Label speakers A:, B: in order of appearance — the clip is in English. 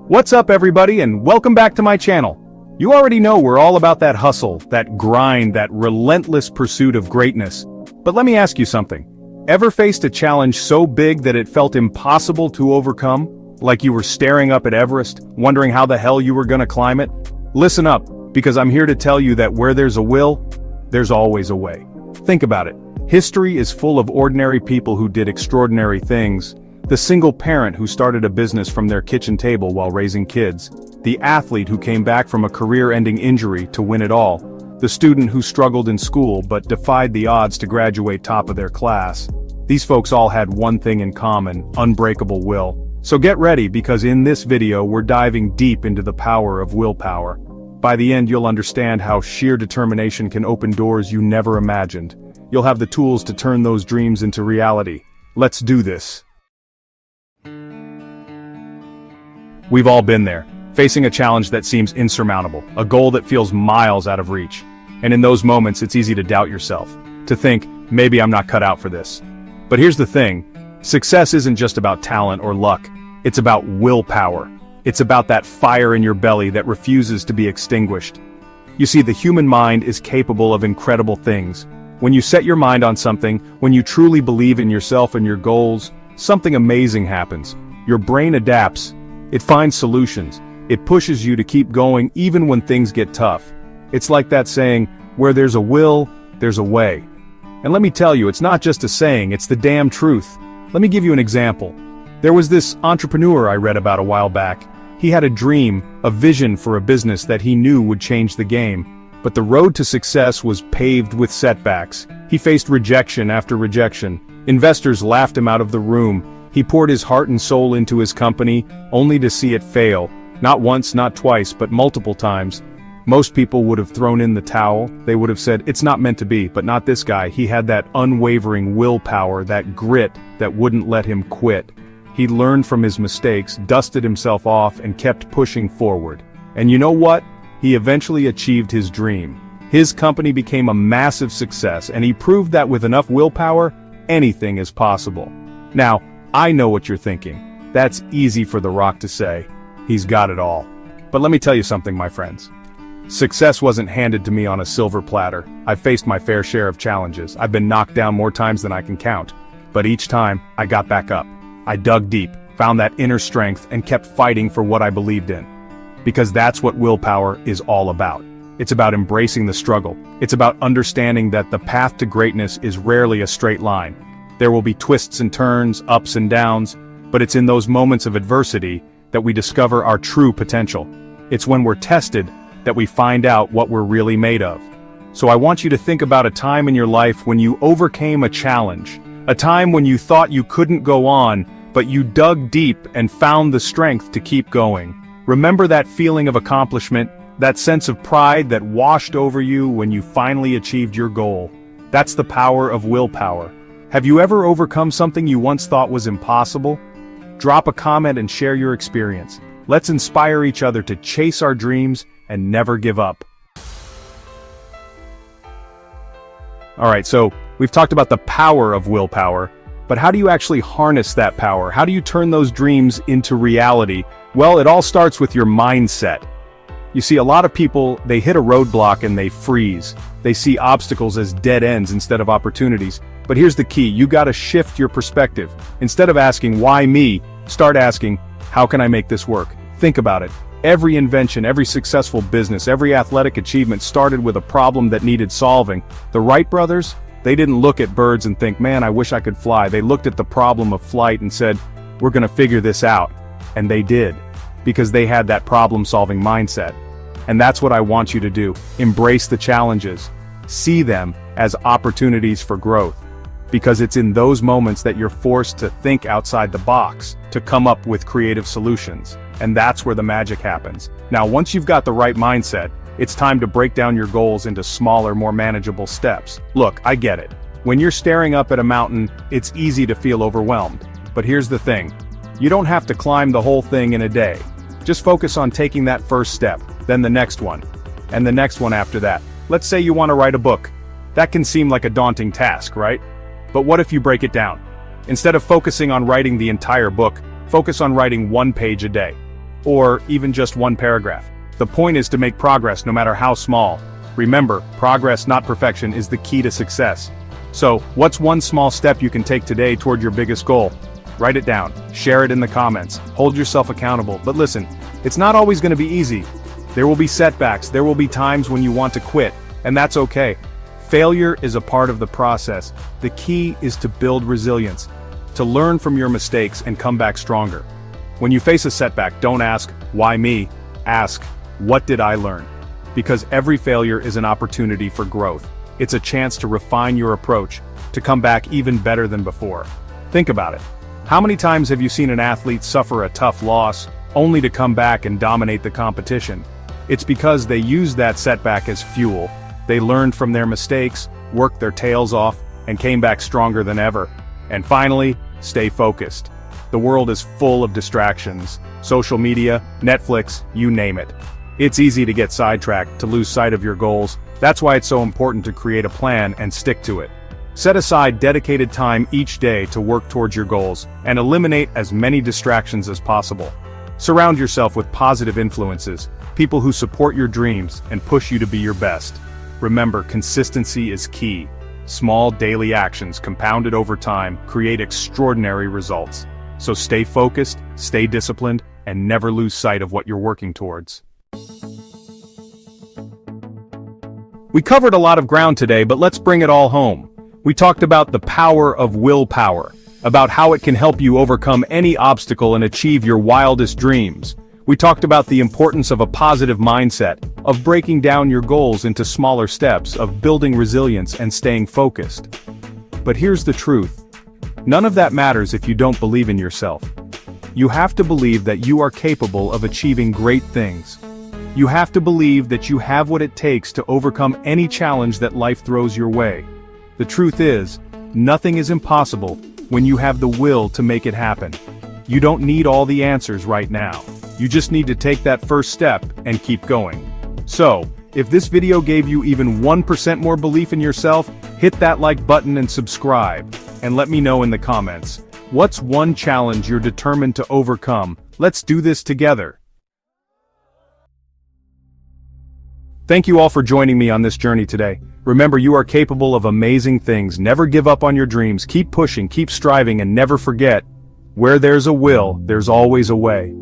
A: What's up everybody and welcome back to my channel. You already know we're all about that hustle, that grind, that relentless pursuit of greatness. But let me ask you something. Ever faced a challenge so big that it felt impossible to overcome? Like you were staring up at Everest, wondering how the hell you were gonna climb it? Listen up, because I'm here to tell you that where there's a will, there's always a way. Think about it. History is full of ordinary people who did extraordinary things. The single parent who started a business from their kitchen table while raising kids. The athlete who came back from a career-ending injury to win it all. The student who struggled in school but defied the odds to graduate top of their class. These folks all had one thing in common: unbreakable will. So get ready, because in this video we're diving deep into the power of willpower. By the end you'll understand how sheer determination can open doors you never imagined. You'll have the tools to turn those dreams into reality. Let's do this. We've all been there, facing a challenge that seems insurmountable, a goal that feels miles out of reach. And in those moments it's easy to doubt yourself, to think, maybe I'm not cut out for this. But here's the thing, success isn't just about talent or luck, it's about willpower. It's about that fire in your belly that refuses to be extinguished. You see, the human mind is capable of incredible things. When you set your mind on something, when you truly believe in yourself and your goals, something amazing happens. Your brain adapts. It finds solutions. It pushes you to keep going even when things get tough. It's like that saying, where there's a will, there's a way. And let me tell you, it's not just a saying, it's the damn truth. Let me give you an example. There was this entrepreneur I read about a while back. He had a dream, a vision for a business that he knew would change the game. But the road to success was paved with setbacks. He faced rejection after rejection. Investors laughed him out of the room. He poured his heart and soul into his company, only to see it fail. Not once, not twice, but multiple times. Most people would have thrown in the towel. They would have said, it's not meant to be, but not this guy. He had that unwavering willpower, that grit that wouldn't let him quit. He learned from his mistakes, dusted himself off, and kept pushing forward. And you know what? He eventually achieved his dream. His company became a massive success, and he proved that with enough willpower, anything is possible. Now, I know what you're thinking. That's easy for The Rock to say. He's got it all. But let me tell you something, my friends. Success wasn't handed to me on a silver platter. I've faced my fair share of challenges. I've been knocked down more times than I can count. But each time, I got back up. I dug deep, found that inner strength, and kept fighting for what I believed in. Because that's what willpower is all about. It's about embracing the struggle. It's about understanding that the path to greatness is rarely a straight line. There will be twists and turns, ups and downs, but it's in those moments of adversity that we discover our true potential. It's when we're tested that we find out what we're really made of. So I want you to think about a time in your life when you overcame a challenge, a time when you thought you couldn't go on, but you dug deep and found the strength to keep going. Remember that feeling of accomplishment, that sense of pride that washed over you when you finally achieved your goal. That's the power of willpower. Have you ever overcome something you once thought was impossible? Drop a comment and share your experience. Let's inspire each other to chase our dreams and never give up. Alright, so we've talked about the power of willpower, but how do you actually harness that power? How do you turn those dreams into reality? Well, it all starts with your mindset. You see, a lot of people, they hit a roadblock and they freeze. They see obstacles as dead ends instead of opportunities. But here's the key, you gotta shift your perspective. Instead of asking, why me? Start asking, how can I make this work? Think about it. Every invention, every successful business, every athletic achievement started with a problem that needed solving. The Wright brothers, they didn't look at birds and think, man, I wish I could fly. They looked at the problem of flight and said, we're gonna figure this out. And they did, because they had that problem-solving mindset. And that's what I want you to do. Embrace the challenges. See them as opportunities for growth. Because it's in those moments that you're forced to think outside the box, to come up with creative solutions. And that's where the magic happens. Now, once you've got the right mindset, it's time to break down your goals into smaller, more manageable steps. Look, I get it. When you're staring up at a mountain, it's easy to feel overwhelmed. But here's the thing. You don't have to climb the whole thing in a day. Just focus on taking that first step, then the next one, and the next one after that. Let's say you want to write a book. That can seem like a daunting task, right? But what if you break it down? Instead of focusing on writing the entire book, focus on writing one page a day. or even just one paragraph. The point is to make progress no matter how small. Remember, progress, not perfection, is the key to success. So, what's one small step you can take today toward your biggest goal? Write it down, share it in the comments, hold yourself accountable. But listen, it's not always going to be easy. There will be setbacks, there will be times when you want to quit, and that's okay. Failure is a part of the process. The key is to build resilience, to learn from your mistakes and come back stronger. When you face a setback, don't ask, why me? Ask, what did I learn? Because every failure is an opportunity for growth. It's a chance to refine your approach, to come back even better than before. Think about it. How many times have you seen an athlete suffer a tough loss, only to come back and dominate the competition? It's because they used that setback as fuel. They learned from their mistakes, worked their tails off, and came back stronger than ever. And finally, stay focused. The world is full of distractions. Social media, Netflix, you name it. It's easy to get sidetracked, to lose sight of your goals. That's why it's so important to create a plan and stick to it. Set aside dedicated time each day to work towards your goals, and eliminate as many distractions as possible. Surround yourself with positive influences, people who support your dreams and push you to be your best. Remember, consistency is key. Small daily actions compounded over time create extraordinary results. So stay focused, stay disciplined, and never lose sight of what you're working towards. We covered a lot of ground today, but let's bring it all home. We talked about the power of willpower, about how it can help you overcome any obstacle and achieve your wildest dreams. We talked about the importance of a positive mindset, of breaking down your goals into smaller steps, of building resilience and staying focused. But here's the truth. None of that matters if you don't believe in yourself. You have to believe that you are capable of achieving great things. You have to believe that you have what it takes to overcome any challenge that life throws your way. The truth is, nothing is impossible when you have the will to make it happen. You don't need all the answers right now. You just need to take that first step and keep going. So, if this video gave you even 1% more belief in yourself, hit that like button and subscribe. And let me know in the comments, what's one challenge you're determined to overcome? Let's do this together. Thank you all for joining me on this journey today. Remember, you are capable of amazing things. Never give up on your dreams. Keep pushing, keep striving, and never forget, where there's a will, there's always a way.